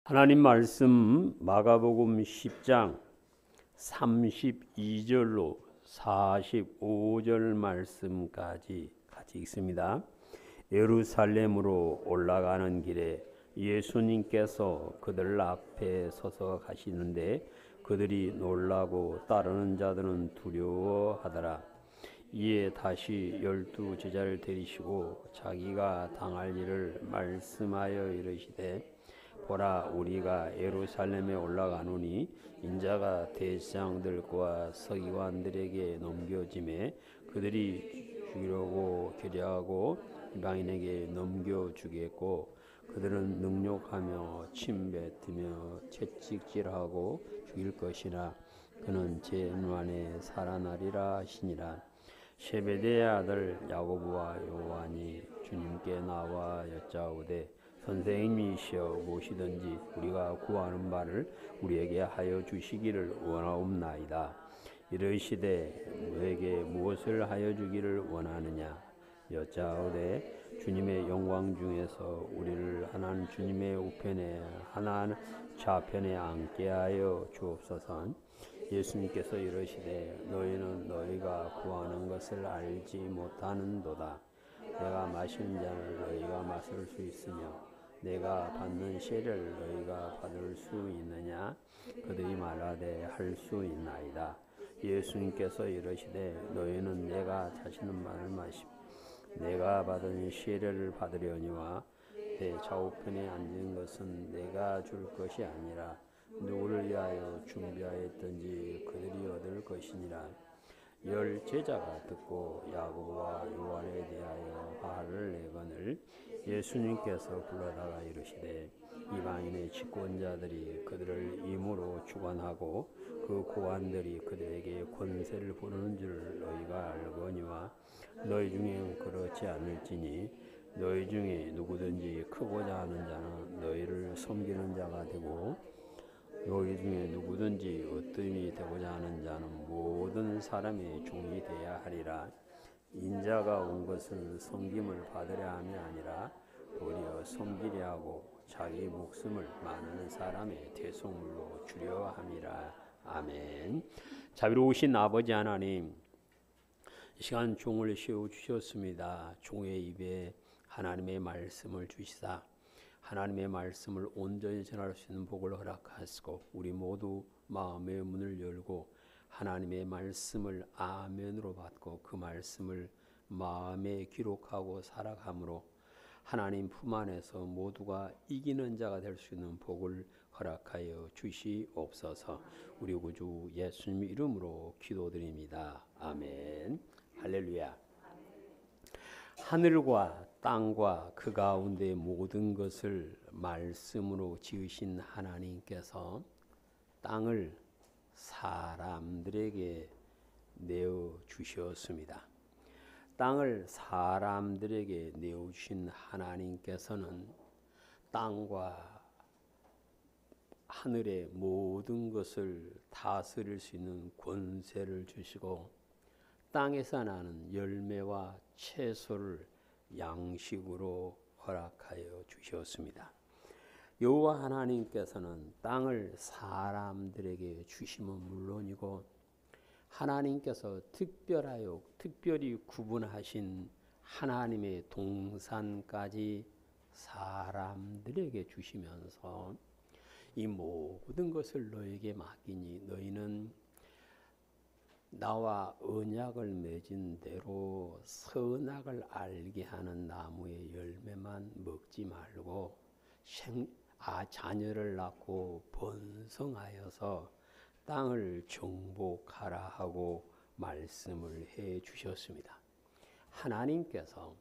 하나님 말씀 마가복음 10장 32절로 45절 말씀까지 같이 읽습니다. 예루살렘으로 올라가는 길에 예수님께서 그들 앞에 서서 가시는데 그들이 놀라고 따르는 자들은 두려워하더라. 이에 다시 12 제자를 데리시고 자기가 당할 일을 말씀하여 이르시되 보라, 우리가 예루살렘에 올라가노니 인자가 대제사장들과 서기관들에게 넘겨짐에 그들이 죽이려고 계략하고 이방인에게 넘겨주겠고 그들은 능욕하며 침뱉으며 채찍질하고 죽일 것이나 그는 제3일에 살아나리라 하시니라. 세베대의 아들 야고보와 요한이 주님께 나와 여짜오되 선생님이시여, 무엇이든지 우리가 구하는 바를 우리에게 하여 주시기를 원하옵나이다. 이르시되 너에게 무엇을 하여 주기를 원하느냐 여짜오되 주님의 영광 중에서 우리를 하나님 주님의 우편에 하나님 좌편에 앉게 하여 주옵소서. 예수님께서 이르시되 너희는 너희가 구하는 것을 알지 못하는도다. 내가 마시는 잔을 너희가 마실 수 있으며 내가 받는 세례를 너희가 받을 수 있느냐? 그들이 말하되 할 수 있나이다. 예수님께서 이르시되 너희는 내가 자시는 말을 마시고 내가 받은 세례를 받으려니와 내 좌우편에 앉은 것은 내가 줄 것이 아니라 누구를 위하여 준비하였든지 그들이 얻을 것이니라. 10 제자가 듣고 야고보와 요한에 대하여 화를 내거늘 예수님께서 불러다가 이르시되 이방인의 집권자들이 그들을 임으로 주관하고 그 고관들이 그들에게 권세를 부르는 줄 너희가 알거니와 너희 중에 그렇지 않을지니 너희 중에 누구든지 크고자 하는 자는 너희를 섬기는 자가 되고 너희 중에 누구든지 으뜸이 되고자 하는 자는 모든 사람의 종이 되어야 하리라. 인자가 온 것은 섬김을 받으려 함이 아니라 도리어 섬기려 하고 자기 목숨을 많은 사람의 대속물로 주려 함이라. 아멘. 자비로우신 아버지 하나님, 이 시간 종을 세워주셨습니다. 종의 입에 하나님의 말씀을 주시사 하나님의 말씀을 온전히 전할 수 있는 복을 허락하시고 우리 모두 마음의 문을 열고 하나님의 말씀을 아멘으로 받고 그 말씀을 마음에 기록하고 살아감으로 하나님 품 안에서 모두가 이기는 자가 될 수 있는 복을 허락하여 주시옵소서. 우리 구주 예수님 이름으로 기도드립니다. 아멘. 할렐루야. 하늘과 땅과 그 가운데 모든 것을 말씀으로 지으신 하나님께서 땅을 사람들에게 내어주셨습니다. 땅을 사람들에게 내어주신 하나님께서는 땅과 하늘의 모든 것을 다스릴 수 있는 권세를 주시고 땅에서 나는 열매와 채소를 양식으로 허락하여 주셨습니다. 여호와 하나님께서는 땅을 사람들에게 주심은 물론이고 하나님께서 특별히 구분하신 하나님의 동산까지 사람들에게 주시면서 이 모든 것을 너에게 맡기니 너희는 나와 언약을 맺은 대로 선악을 알게 하는 나무의 열매만 먹지 말고 자녀를 낳고 번성하여서 땅을 정복하라 하고 말씀을 해 주셨습니다. 하나님께서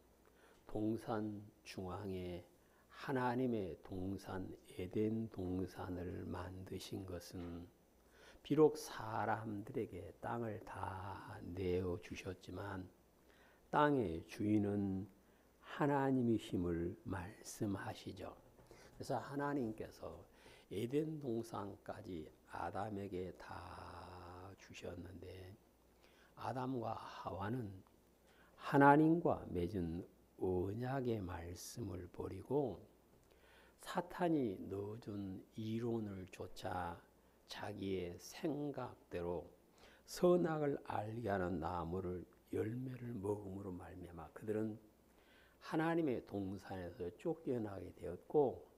동산 중앙에 하나님의 동산 에덴 동산을 만드신 것은 비록 사람들에게 땅을 다 내어주셨지만 땅의 주인은 하나님이심을 말씀하시죠. 그래서 하나님께서 에덴 동산까지 아담에게 다 주셨는데 아담과 하와는 하나님과 맺은 언약의 말씀을 버리고 사탄이 넣어준 이론을 쫓아 자기의 생각대로 선악을 알게 하는 나무를 열매를 먹음으로 말미암아 그들은 하나님의 동산에서 쫓겨나게 되었고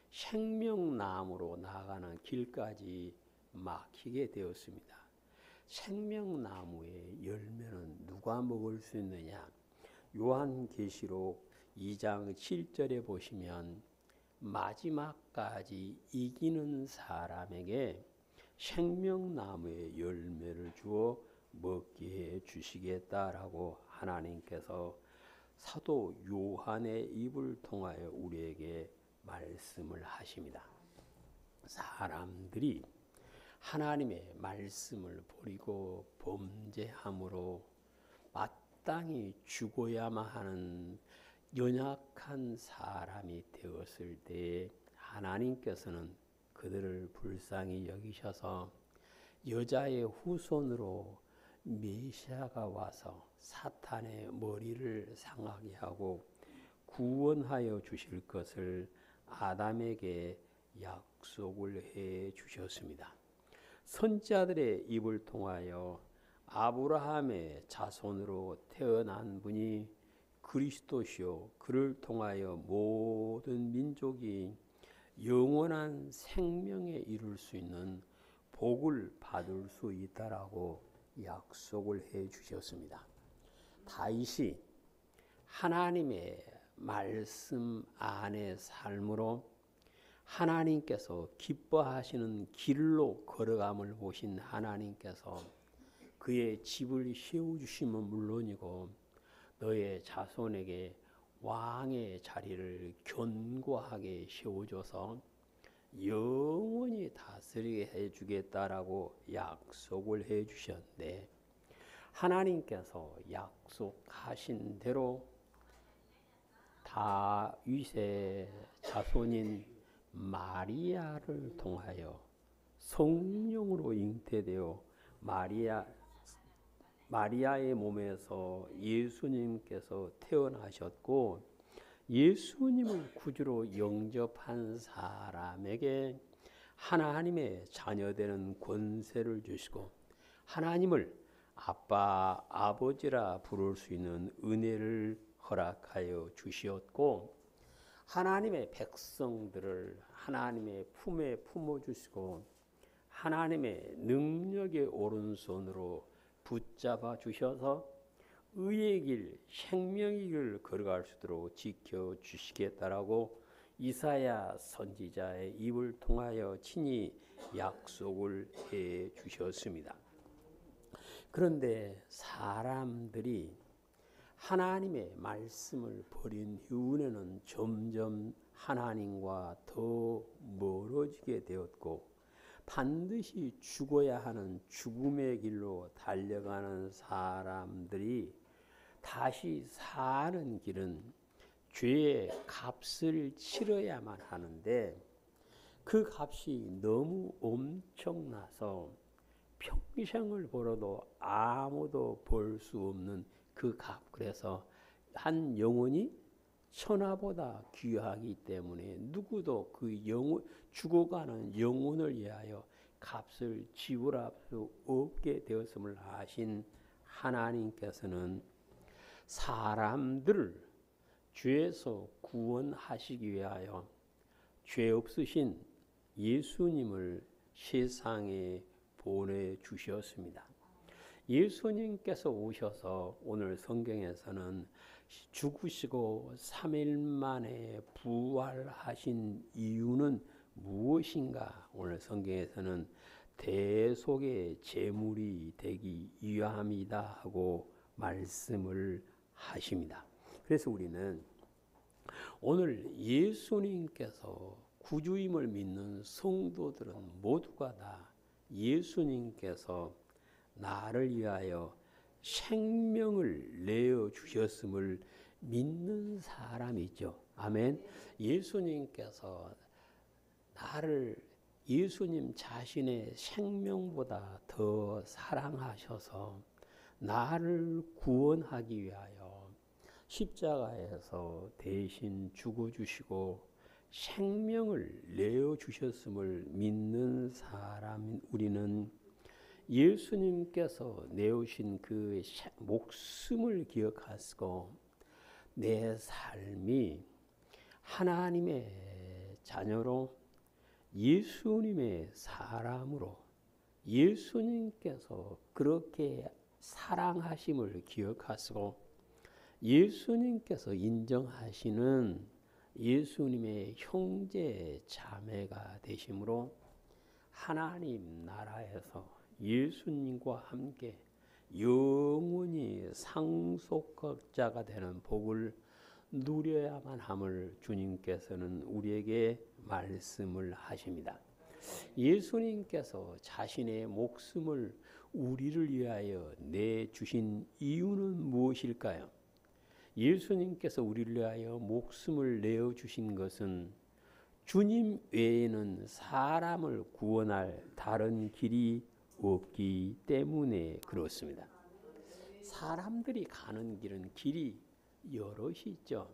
생명나무로 나아가는 길까지 막히게 되었습니다. 생명나무의 열매는 누가 먹을 수 있느냐? 요한계시록 2장 7절에 보시면 마지막까지 이기는 사람에게 생명나무의 열매를 주어 먹게 해 주시겠다라고 하나님께서 사도 요한의 입을 통하여 우리에게 말씀을 하십니다. 사람들이 하나님의 말씀을 버리고 범죄함으로 마땅히 죽어야만 하는 연약한 사람이 되었을 때 하나님께서는 그들을 불쌍히 여기셔서 여자의 후손으로 메시아가 와서 사탄의 머리를 상하게 하고 구원하여 주실 것을 아담에게 약속을 해 주셨습니다. 선지자들의 입을 통하여 아브라함의 자손으로 태어난 분이 그리스도시요 그를 통하여 모든 민족이 영원한 생명에 이룰 수 있는 복을 받을 수 있다라고 약속을 해 주셨습니다. 다윗이 하나님의 말씀 안의 삶으로 하나님께서 기뻐하시는 길로 걸어감을 보신 하나님께서 그의 집을 세워주시면 물론이고 너의 자손에게 왕의 자리를 견고하게 세워줘서 영원히 다스리게 해주겠다라고 약속을 해주셨는데 하나님께서 약속하신 대로 다윗의 자손인 마리아를 통하여 성령으로 잉태되어 마리아의 몸에서 예수님께서 태어나셨고 예수님을 구주로 영접한 사람에게 하나님의 자녀되는 권세를 주시고 하나님을 아빠, 아버지라 부를 수 있는 은혜를 허락하여 주시었고 하나님의 백성들을 하나님의 품에 품어주시고 하나님의 능력의 오른손으로 붙잡아 주셔서 의의 길, 생명의 길을 걸어갈 수 있도록 지켜주시겠다라고 이사야 선지자의 입을 통하여 친히 약속을 해 주셨습니다. 그런데 사람들이 하나님의 말씀을 버린 이후에는 점점 하나님과 더 멀어지게 되었고 반드시 죽어야 하는 죽음의 길로 달려가는 사람들이 다시 사는 길은 죄의 값을 치러야만 하는데 그 값이 너무 엄청나서 평생을 벌어도 아무도 벌 수 없는 그 값. 그래서 한 영혼이 천하보다 귀하기 때문에 누구도 그 죽어가는 영혼을 위하여 값을 지불할 수 없게 되었음을 아신 하나님께서는 사람들을 죄에서 구원하시기 위하여 죄 없으신 예수님을 세상에 보내주셨습니다. 예수님께서 오셔서 오늘 성경에서는 죽으시고 3일 만에 부활하신 이유는 무엇인가? 오늘 성경에서는 대속의 제물이 되기 위함이다 하고 말씀을 하십니다. 그래서 우리는 오늘 예수님께서 구주임을 믿는 성도들은 모두가 다 예수님께서 나를 위하여 생명을 내어 주셨음을 믿는 사람이죠. 아멘. 예수님께서 나를 예수님 자신의 생명보다 더 사랑하셔서 나를 구원하기 위하여 십자가에서 대신 죽어주시고 생명을 내어 주셨음을 믿는 사람인 우리는 예수님께서 내어주신 그 목숨을 기억하시고 내 삶이 하나님의 자녀로 예수님의 사람으로 예수님께서 그렇게 사랑하심을 기억하시고 예수님께서 인정하시는 예수님의 형제 자매가 되심으로 하나님 나라에서 예수님과 함께 영원히 상속자가 되는 복을 누려야만 함을 주님께서는 우리에게 말씀을 하십니다. 예수님께서 자신의 목숨을 우리를 위하여 내주신 이유는 무엇일까요? 예수님께서 우리를 위하여 목숨을 내어주신 것은 주님 외에는 사람을 구원할 다른 길이 없기 때문에 그렇습니다. 사람들이 가는 길은 길이 여럿이 있죠.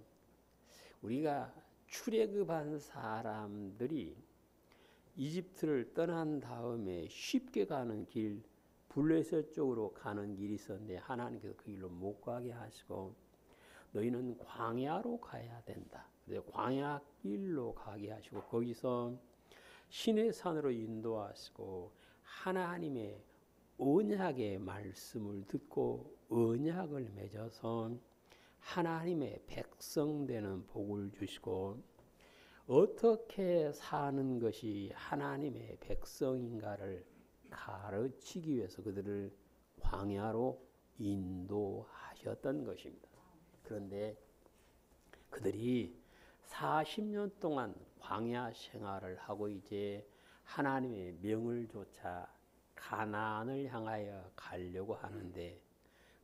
우리가 출애굽한 사람들이 이집트를 떠난 다음에 쉽게 가는 길, 블레셋 쪽으로 가는 길이 있었는데 하나님께서 그 길로 못 가게 하시고 너희는 광야로 가야 된다. 광야 길로 가게 하시고 거기서 신의 산으로 인도하시고 하나님의 언약의 말씀을 듣고 언약을 맺어서 하나님의 백성 되는 복을 주시고 어떻게 사는 것이 하나님의 백성인가를 가르치기 위해서 그들을 광야로 인도하셨던 것입니다. 그런데 그들이 40년 동안 광야 생활을 하고 이제 하나님의 명을 좇아 가나안을 향하여 가려고 하는데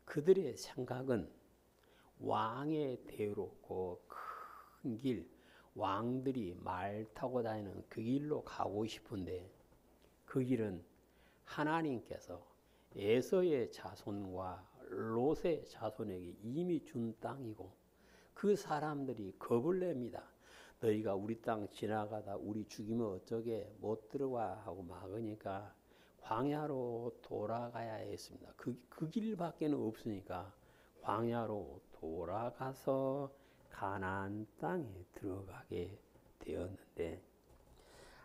그들의 생각은 왕의 대로 그 큰 길, 왕들이 말 타고 다니는 그 길로 가고 싶은데 그 길은 하나님께서 에서의 자손과 롯의 자손에게 이미 준 땅이고 그 사람들이 겁을 냅니다. 너희가 우리 땅 지나가다 우리 죽이면 어쩌게 못 들어와 하고 막으니까 광야로 돌아가야 했습니다. 그 길밖에는 없으니까 광야로 돌아가서 가나안 땅에 들어가게 되었는데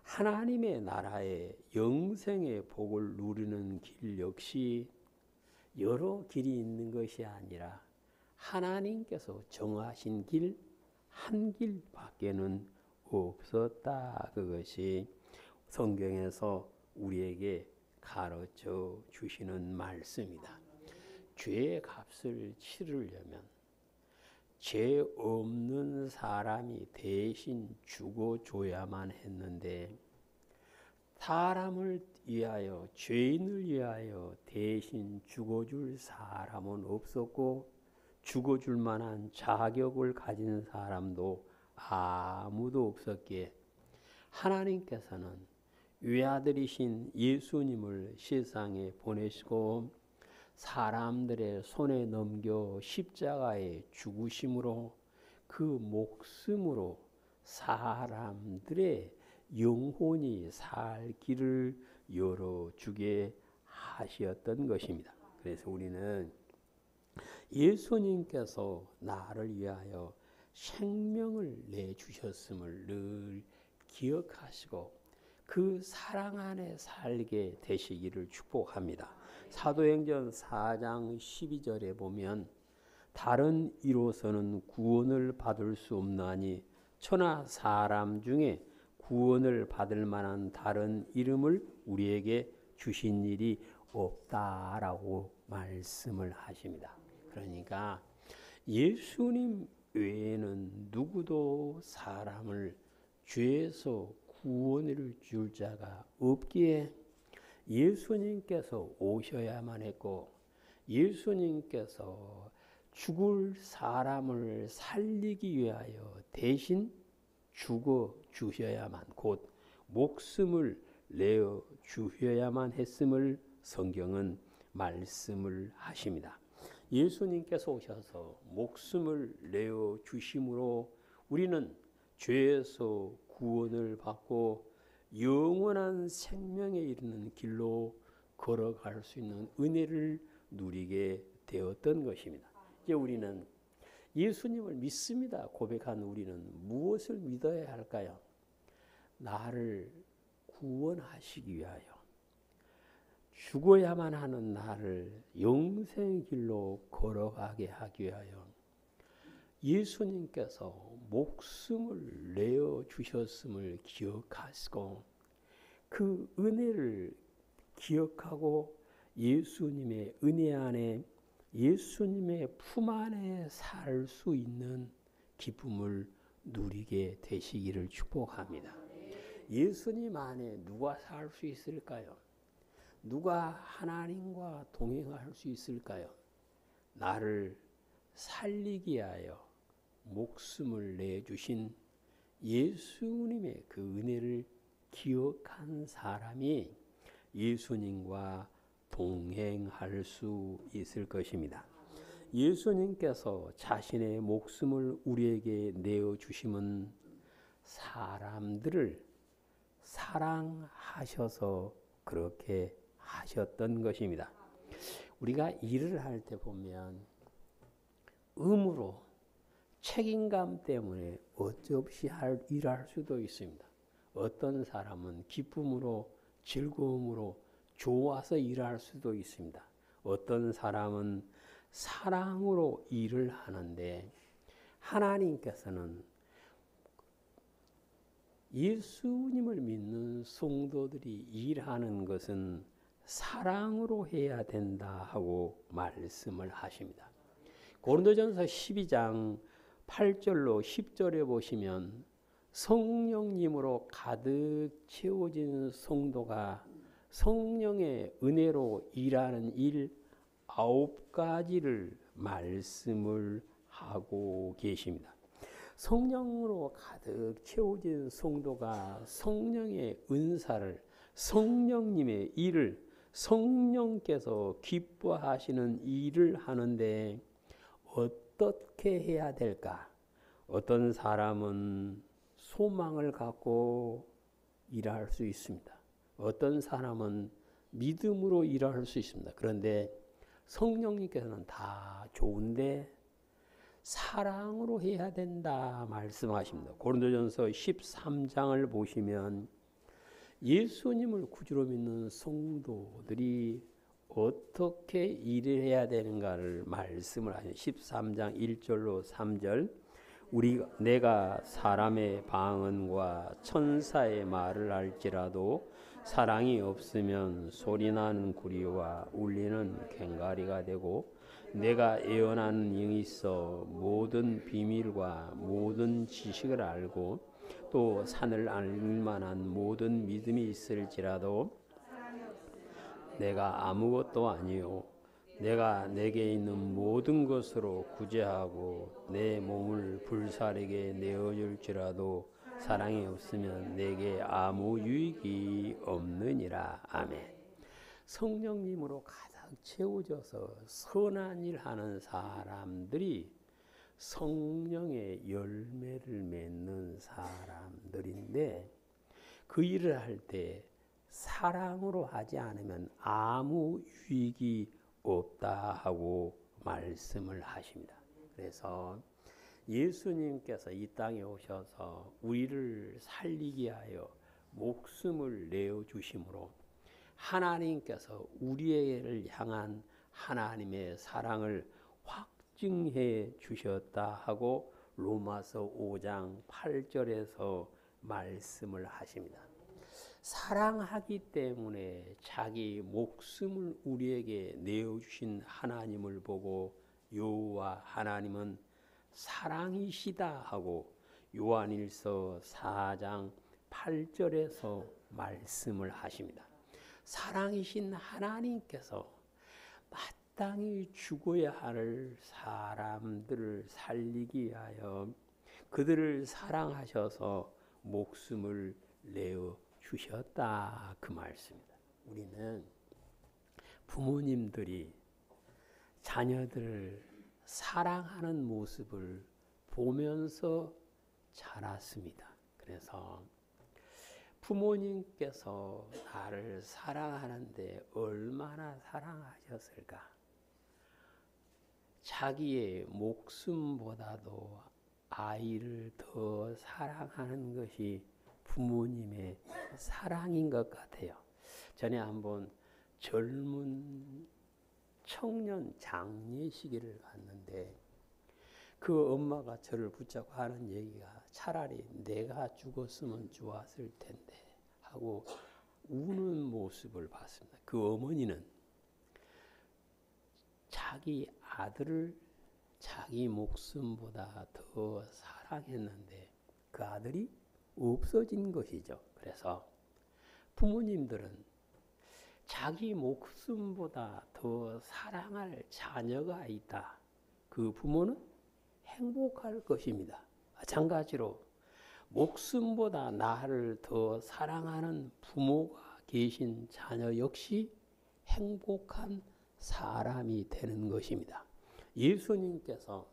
하나님의 나라의 영생의 복을 누리는 길 역시 여러 길이 있는 것이 아니라 하나님께서 정하신 길 한 길밖에는 없었다. 그것이 성경에서 우리에게 가르쳐 주시는 말씀이다. 죄의 값을 치르려면 죄 없는 사람이 대신 죽어줘야만 했는데 사람을 위하여 죄인을 위하여 대신 죽어줄 사람은 없었고 죽어줄 만한 자격을 가진 사람도 아무도 없었기에 하나님께서는 외아들이신 예수님을 세상에 보내시고 사람들의 손에 넘겨 십자가에 죽으심으로 그 목숨으로 사람들의 영혼이 살 길을 열어주게 하셨던 것입니다. 그래서 우리는 예수님께서 나를 위하여 생명을 내주셨음을 늘 기억하시고 그 사랑 안에 살게 되시기를 축복합니다. 사도행전 4장 12절에 보면 다른 이로서는 구원을 받을 수 없나니 천하 사람 중에 구원을 받을 만한 다른 이름을 우리에게 주신 일이 없다라고 말씀을 하십니다. 그러니까 예수님 외에는 누구도 사람을 죄에서 구원을 줄 자가 없기에 예수님께서 오셔야만 했고 예수님께서 죽을 사람을 살리기 위하여 대신 죽어 주셔야만 곧 목숨을 내어 주셔야만 했음을 성경은 말씀을 하십니다. 예수님께서 오셔서 목숨을 내어 주심으로 우리는 죄에서 구원을 받고 영원한 생명에 이르는 길로 걸어갈 수 있는 은혜를 누리게 되었던 것입니다. 이제 우리는 예수님을 믿습니다 고백한 우리는 무엇을 믿어야 할까요? 나를 구원하시기 위하여, 죽어야만 하는 나를 영생의 길로 걸어가게 하기 위하여 예수님께서 목숨을 내어 주셨음을 기억하시고 그 은혜를 기억하고 예수님의 은혜 안에, 예수님의 품 안에 살 수 있는 기쁨을 누리게 되시기를 축복합니다. 예수님 안에 누가 살 수 있을까요? 누가 하나님과 동행할 수 있을까요? 나를 살리기 위하여 목숨을 내주신 예수님의 그 은혜를 기억한 사람이 예수님과 동행할 수 있을 것입니다. 예수님께서 자신의 목숨을 우리에게 내어주심은 사람들을 사랑하셔서 그렇게 하셨던 것입니다. 우리가 일을 할 때 보면 의무로 책임감 때문에 어찌없이 일할 수도 있습니다. 어떤 사람은 기쁨으로 즐거움으로 좋아서 일할 수도 있습니다. 어떤 사람은 사랑으로 일을 하는데 하나님께서는 예수님을 믿는 성도들이 일하는 것은 사랑으로 해야 된다 하고 말씀을 하십니다. 고린도전서 12장 8절로 10절에 보시면 성령님으로 가득 채워진 성도가 성령의 은혜로 일하는 일 9가지를 말씀을 하고 계십니다. 성령으로 가득 채워진 성도가 성령의 은사를, 성령님의 일을, 성령께서 기뻐하시는 일을 하는데 어떻게 해야 될까? 어떤 사람은 소망을 갖고 일할 수 있습니다. 어떤 사람은 믿음으로 일할 수 있습니다. 그런데 성령님께서는 다 좋은데 사랑으로 해야 된다 말씀하십니다. 고린도전서 13장을 보시면 예수님을 구주로 믿는 성도들이 어떻게 일을 해야 되는가를 말씀을 하십니다. 13장 1절로 3절 내가 사람의 방언과 천사의 말을 할지라도 사랑이 없으면 소리나는 구리와 울리는 꽹과리가 되고 내가 예언하는 영이 있어 모든 비밀과 모든 지식을 알고 또 산을 알 만한 모든 믿음이 있을지라도 내가 아무것도 아니요 내가 내게 있는 모든 것으로 구제하고 내 몸을 불사르게 내어줄지라도 사랑이 없으면 내게 아무 유익이 없느니라. 아멘. 성령님으로 가득 채워져서 선한 일 하는 사람들이 성령의 열매를 맺는 사람들인데 그 일을 할 때 사랑으로 하지 않으면 아무 유익이 없다 하고 말씀을 하십니다. 그래서 예수님께서 이 땅에 오셔서 우리를 살리기 위하여 목숨을 내어주심으로 하나님께서 우리를 향한 하나님의 사랑을 확증해 주셨다 하고 로마서 5장 8절에서 말씀을 하십니다. 사랑하기 때문에 자기 목숨을 우리에게 내어주신 하나님을 보고 여호와 하나님은 사랑이시다 하고 요한일서 4장 8절에서 말씀을 하십니다. 사랑이신 하나님께서 마땅히 죽어야 할 사람들을 살리기 위하여 그들을 사랑하셔서 목숨을 내어 주셨다 그 말씀입니다. 우리는 부모님들이 자녀들을 사랑하는 모습을 보면서 자랐습니다. 그래서 부모님께서 나를 사랑하는데 얼마나 사랑하셨을까? 자기의 목숨보다도 아이를 더 사랑하는 것이 부모님의 사랑인 것 같아요. 전에 한번 젊은 청년 장례식을 갔는데 그 엄마가 저를 붙잡고 하는 얘기가 차라리 내가 죽었으면 좋았을 텐데 하고 우는 모습을 봤습니다. 그 어머니는 자기 아들을 자기 목숨보다 더 사랑했는데 그 아들이 없어진 것이죠. 그래서 부모님들은 자기 목숨보다 더 사랑할 자녀가 있다. 그 부모는 행복할 것입니다. 마찬가지로 목숨보다 나를 더 사랑하는 부모가 계신 자녀 역시 행복한 사람이 되는 것입니다. 예수님께서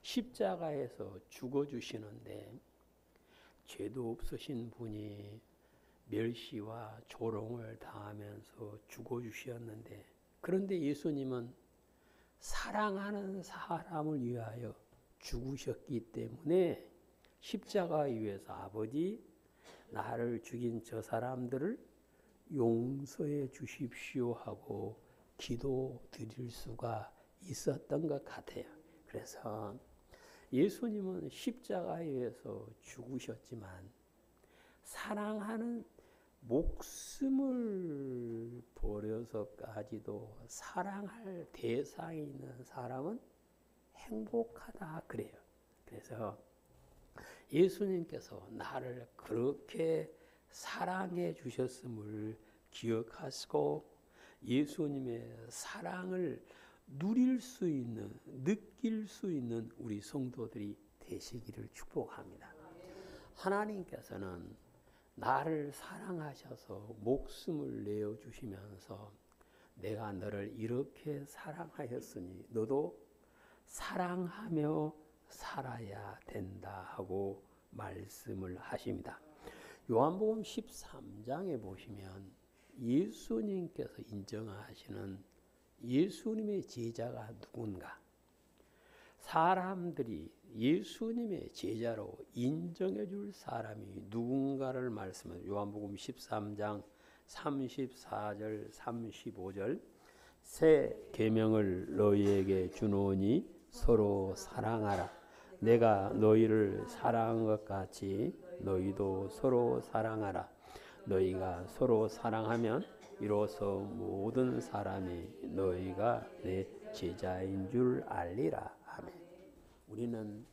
십자가에서 죽어주시는데 죄도 없으신 분이 멸시와 조롱을 당하면서 죽어주셨는데 그런데 예수님은 사랑하는 사람을 위하여 죽으셨기 때문에 십자가 위에서 아버지 나를 죽인 저 사람들을 용서해 주십시오 하고 기도 드릴 수가 있었던 것 같아요. 그래서 예수님은 십자가 위에서 죽으셨지만 사랑하는 목숨을 버려서까지도 사랑할 대상이 있는 사람은 행복하다 그래요. 그래서 예수님께서 나를 그렇게 사랑해 주셨음을 기억하시고 예수님의 사랑을 누릴 수 있는, 느낄 수 있는 우리 성도들이 되시기를 축복합니다. 하나님께서는 나를 사랑하셔서 목숨을 내어주시면서 내가 너를 이렇게 사랑하였으니 너도 사랑하며 살아야 된다 하고 말씀을 하십니다. 요한복음 13장에 보시면 예수님께서 인정하시는 예수님의 제자가 누군가? 사람들이 예수님의 제자로 인정해 줄 사람이 누군가를 말씀해요. 요한복음 13장 34절 35절 새 계명을 너희에게 주노니 서로 사랑하라. 내가 너희를 사랑한 것 같이 너희도 서로 사랑하라. 너희가 서로 사랑하면 이로써 모든 사람이 너희가 내 제자인 줄 알리라. 아멘. 우리는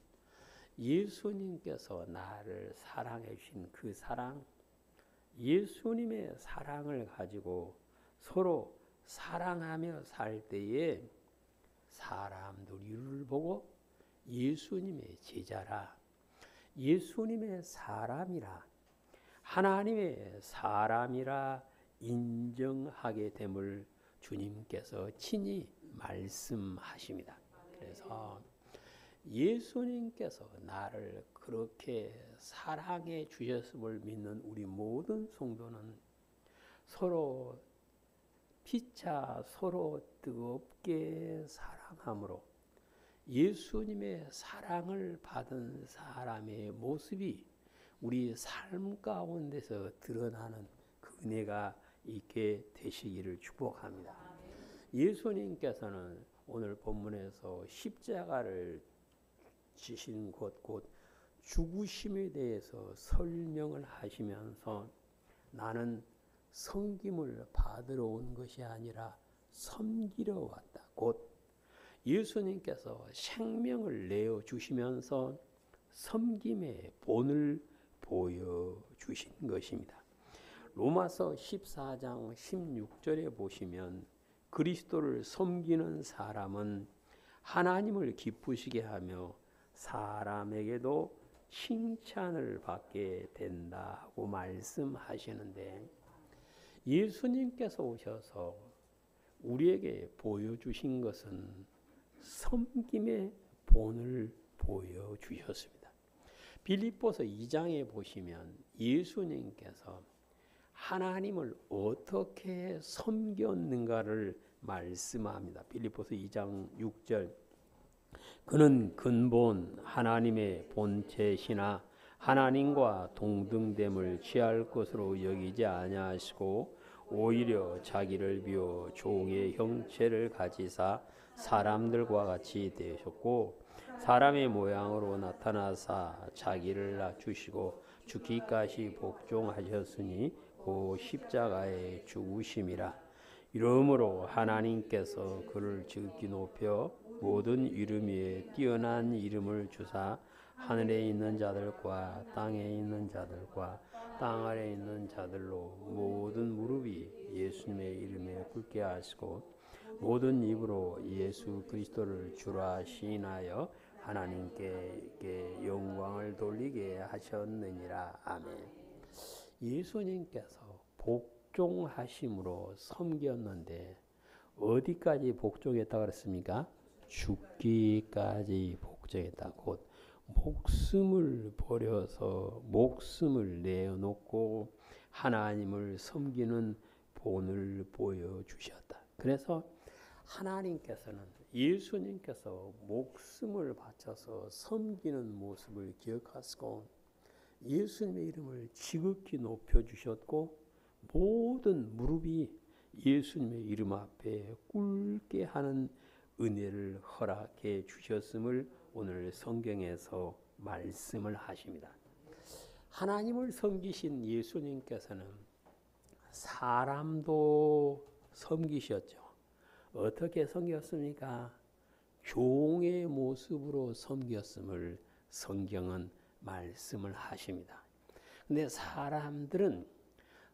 예수님께서 나를 사랑해 주신 그 사랑, 예수님의 사랑을 가지고 서로 사랑하며 살 때에 사람들이 우리를 보고 예수님의 제자라, 예수님의 사람이라, 하나님의 사람이라 인정하게 됨을 주님께서 친히 말씀하십니다. 그래서 예수님께서 나를 그렇게 사랑해 주셨음을 믿는 우리 모든 성도는 서로 피차 서로 뜨겁게 사랑함으로 예수님의 사랑을 받은 사람의 모습이 우리 삶 가운데서 드러나는 그 은혜가 있게 되시기를 축복합니다. 예수님께서는 오늘 본문에서 십자가를 지신 곳, 곧 죽으심에 대해서 설명을 하시면서 나는 섬김을 받으러 온 것이 아니라 섬기러 왔다. 곧 예수님께서 생명을 내어 주시면서 섬김의 본을 보여주신 것입니다. 로마서 14장 16절에 보시면 그리스도를 섬기는 사람은 하나님을 기쁘시게 하며 사람에게도 칭찬을 받게 된다고 말씀하시는데 예수님께서 오셔서 우리에게 보여주신 것은 섬김의 본을 보여주셨습니다. 빌립보서 2장에 보시면 예수님께서 하나님을 어떻게 섬겼는가를 말씀합니다. 빌립보서 2장 6절. 그는 근본 하나님의 본체시나 하나님과 동등됨을 취할 것으로 여기지 아니하시고 오히려 자기를 비워 종의 형체를 가지사 사람들과 같이 되셨고 사람의 모양으로 나타나사 자기를 낮추시고 죽기까지 복종하셨으니 그 십자가의 죽으심이라. 이러므로 하나님께서 그를 지극히 높여 모든 이름 위에 뛰어난 이름을 주사 하늘에 있는 자들과 땅에 있는 자들과 땅 아래에 있는 자들로 모든 무릎이 예수님의 이름에 꿇게 하시고 모든 입으로 예수 그리스도를 주라 시인하여 하나님께 영광을 돌리게 하셨느니라. 아멘. 예수님께서 복종하심으로 섬겼는데 어디까지 복종했다 그랬습니까? 죽기까지 복종했다. 곧 목숨을 버려서 목숨을 내어놓고 하나님을 섬기는 본을 보여주셨다. 그래서 하나님께서는 예수님께서 목숨을 바쳐서 섬기는 모습을 기억하시고 예수님의 이름을 지극히 높여주셨고 모든 무릎이 예수님의 이름 앞에 꿇게 하는 은혜를 허락해 주셨음을 오늘 성경에서 말씀을 하십니다. 하나님을 섬기신 예수님께서는 사람도 섬기셨죠. 어떻게 섬겼습니까? 종의 모습으로 섬겼음을 성경은 말씀을 하십니다. 근데 사람들은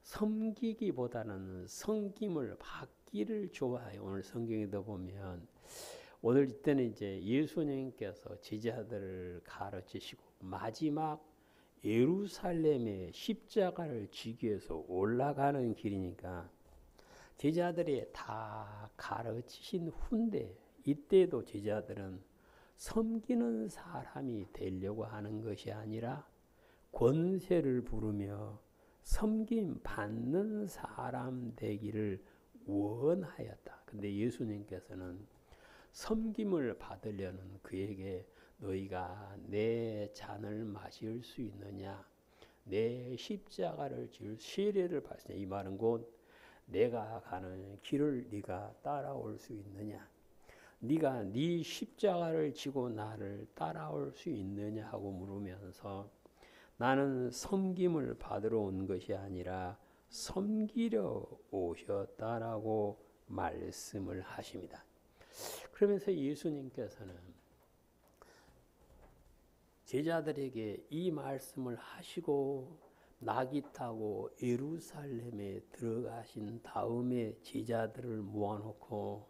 섬기기보다는 섬김을 받기를 좋아해요. 오늘 성경에도 보면 오늘 이때는 이제 예수님께서 제자들을 가르치시고 마지막 예루살렘의 십자가를 지기 위해서 올라가는 길이니까 제자들이 다 가르치신 후인데 이때도 제자들은 섬기는 사람이 되려고 하는 것이 아니라 권세를 부르며 섬김 받는 사람 되기를 원하였다. 근데 예수님께서는 섬김을 받으려는 그에게 너희가 내 잔을 마실 수 있느냐, 내 십자가를 질 세례를 받으냐. 이 말은 곧 내가 가는 길을 네가 따라올 수 있느냐, 네가 네 십자가를 지고 나를 따라올 수 있느냐 하고 물으면서 나는 섬김을 받으러 온 것이 아니라 섬기려 오셨다라고 말씀을 하십니다. 그러면서 예수님께서는 제자들에게 이 말씀을 하시고 낙이 타고 예루살렘에 들어가신 다음에 제자들을 모아놓고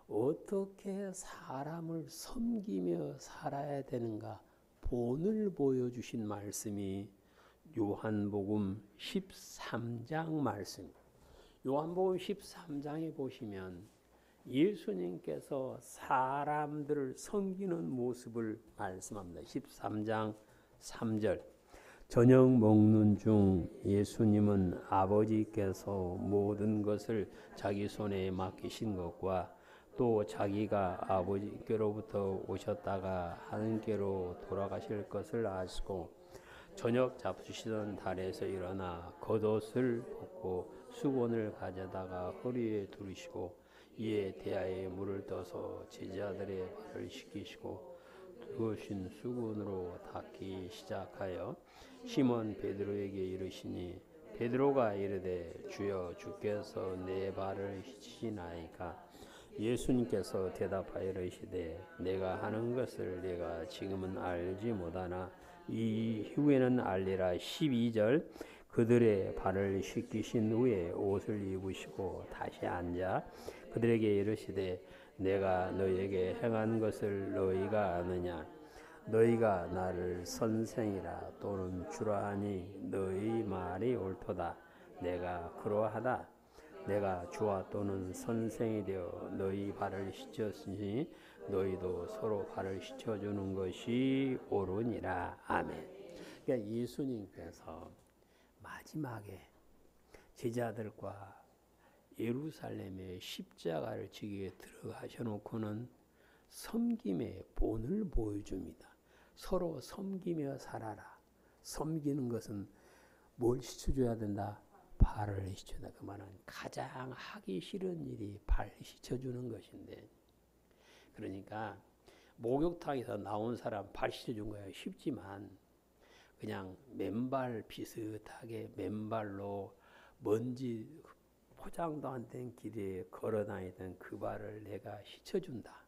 어떻게 사람을 섬기며 살아야 되는가 본을 보여주신 말씀이 요한복음 13장 말씀입니다. 요한복음 13장에 보시면 예수님께서 사람들을 섬기는 모습을 말씀합니다. 13장 3절. 저녁 먹는 중 예수님은 아버지께서 모든 것을 자기 손에 맡기신 것과 또 자기가 아버지께로부터 오셨다가 하나님께로 돌아가실 것을 아시고 저녁 잡수시던 달에서 일어나 겉옷을 벗고 수건을 가져다가 허리에 두르시고 이에 대야에 물을 떠서 제자들의 발을 씻기시고 두으신 수건으로 닦기 시작하여 시몬 베드로에게 이르시니 베드로가 이르되 주여 주께서 내 발을 씻으시나이까. 예수님께서 대답하여 이르시되 내가 하는 것을 내가 지금은 알지 못하나 이후에는 알리라. 12절. 그들의 발을 씻기신 후에 옷을 입으시고 다시 앉아 그들에게 이르시되 내가 너희에게 행한 것을 너희가 아느냐. 너희가 나를 선생이라 또는 주라 하니 너희 말이 옳도다. 내가 그러하다. 내가 주와 또는 선생이 되어 너희 발을 씻었으니 너희도 서로 발을 씻어주는 것이 옳으니라. 아멘. 그러니까 예수님께서 마지막에 제자들과 예루살렘의 십자가를 지기에 들어가셔 놓고는 섬김의 본을 보여줍니다. 서로 섬기며 살아라. 섬기는 것은 뭘 씻어줘야 된다? 발을 씻어준다. 그 말은 가장 하기 싫은 일이 발 씻어주는 것인데, 그러니까 목욕탕에서 나온 사람 발 씻어준 거야 쉽지만, 그냥 맨발 비슷하게 맨발로 먼지 포장도 안 된 길에 걸어 다니던 그 발을 내가 씻어준다.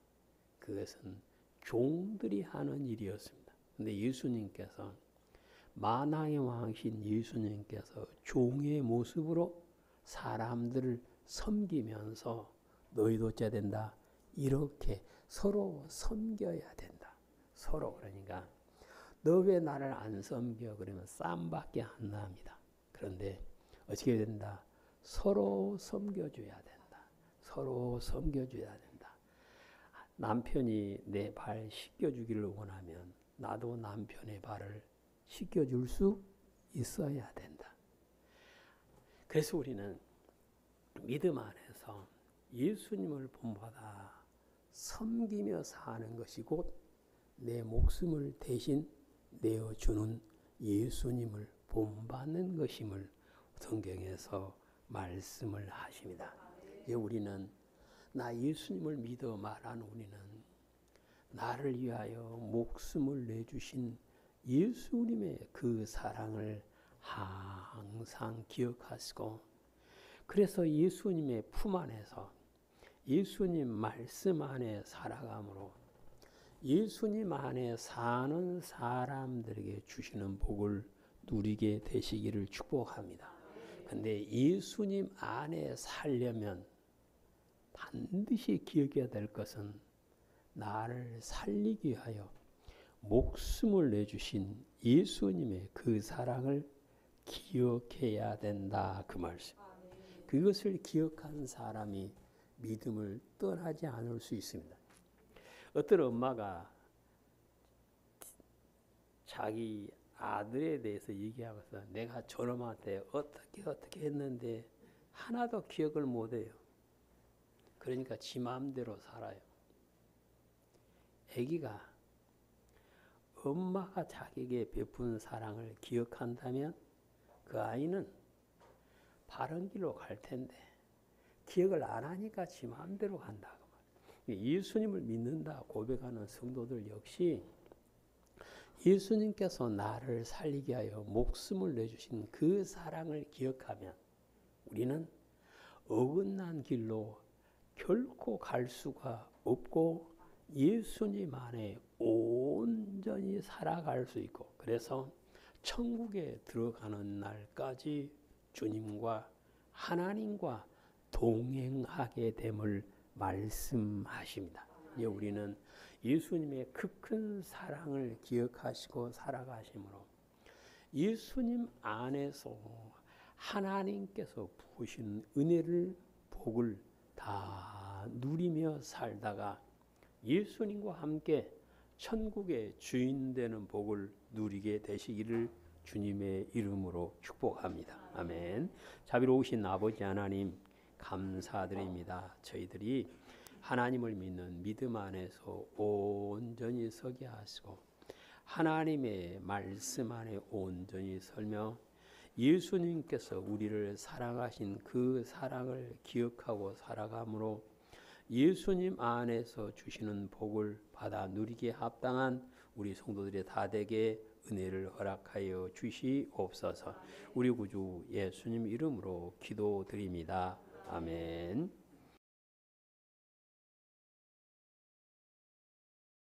그것은 종들이 하는 일이었습니다. 근데 예수님께서, 만왕의 왕이신 예수님께서 종의 모습으로 사람들을 섬기면서 너희도 어째야 된다? 이렇게 서로 섬겨야 된다. 서로. 그러니까 너 왜 나를 안 섬겨? 그러면 쌈밖에 안 납니다. 그런데 어떻게 된다? 서로 섬겨줘야 된다. 서로 섬겨줘야 된다. 남편이 내 발 씻겨주기를 원하면 나도 남편의 발을 씻겨줄 수 있어야 된다. 그래서 우리는 믿음 안에서 예수님을 본받아 섬기며 사는 것이 곧 내 목숨을 대신 내어주는 예수님을 본받는 것임을 성경에서 말씀을 하십니다. 이제 우리는 나 예수님을 믿어 말한 우리는 나를 위하여 목숨을 내주신 예수님의 그 사랑을 항상 기억하시고, 그래서 예수님의 품 안에서 예수님 말씀 안에 살아감으로 예수님 안에 사는 사람들에게 주시는 복을 누리게 되시기를 축복합니다. 근데 예수님 안에 살려면 반드시 기억해야 될 것은 나를 살리기 위하여 목숨을 내주신 예수님의 그 사랑을 기억해야 된다. 그 말씀. 그것을 기억한 사람이 믿음을 떠나지 않을 수 있습니다. 어떤 엄마가 자기 아들에 대해서 얘기하고서 내가 저놈한테 어떻게 했는데 하나도 기억을 못해요. 그러니까 지 마음대로 살아요. 아기가 엄마가 자기에게 베푼 사랑을 기억한다면 그 아이는 바른 길로 갈 텐데 기억을 안 하니까 지 마음대로 간다. 예수님을 믿는다 고백하는 성도들 역시 예수님께서 나를 살리게 하여 목숨을 내주신 그 사랑을 기억하면 우리는 어긋난 길로 결코 갈 수가 없고 예수님 안에 온전히 살아갈 수 있고, 그래서 천국에 들어가는 날까지 주님과 하나님과 동행하게 됨을 말씀하십니다. 우리는 예수님의 그 큰 사랑을 기억하시고 살아가심으로 예수님 안에서 하나님께서 부으신 은혜를 복을 다 누리며 살다가 예수님과 함께 천국의 주인 되는 복을 누리게 되시기를 주님의 이름으로 축복합니다. 아멘. 자비로우신 아버지 하나님 감사드립니다. 저희들이 하나님을 믿는 믿음 안에서 온전히 서게 하시고 하나님의 말씀 안에 온전히 설며 예수님께서 우리를 사랑하신 그 사랑을 기억하고 살아감으로 예수님 안에서 주시는 복을 받아 누리기에 합당한 우리 성도들이 다 되게 은혜를 허락하여 주시옵소서. 우리 구주 예수님 이름으로 기도드립니다. 아멘.